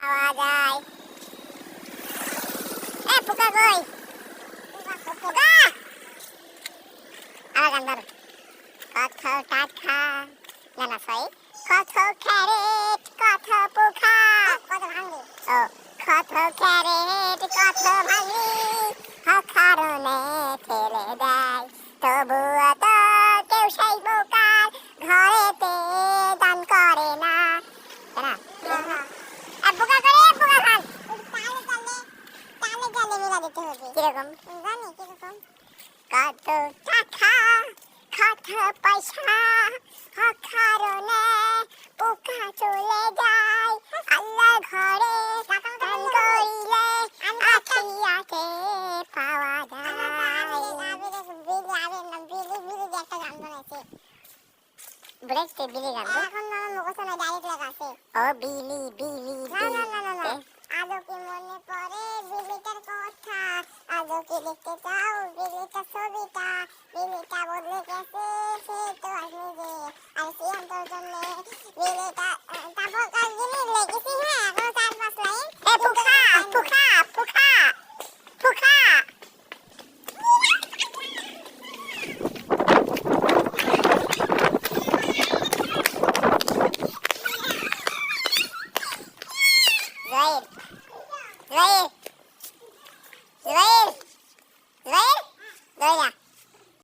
পাওয়া যায়। এ পোকা কই? পোকা আর গান্দার কত টাকা না না সরি কত ক্যারেট কত পোকা কত ভাঙি ও কত ক্যারেট কত ভাঙি কারণে ফেলে দেয় তবুও তো কেউ সেই পোকার ঘরেতে দান করে না না পোকা করে পোকা খান তালে তালে মিলা দিতে হবে কিরকম জানি কিরকম কত টাকা কত পয়সা কারণে পোকা চলে যায় আল্লাহ ঘরে দান করিলে আখিরাতে পাওয়া যায় ব্রেকতে বিলি গান এখন না মুখস্থ না ডাইরেক্ট লেখা আছে ও বিলি বিলি না না না না আজও কি মনে পড়ে বিলিটার কথা আজও কি দেখতে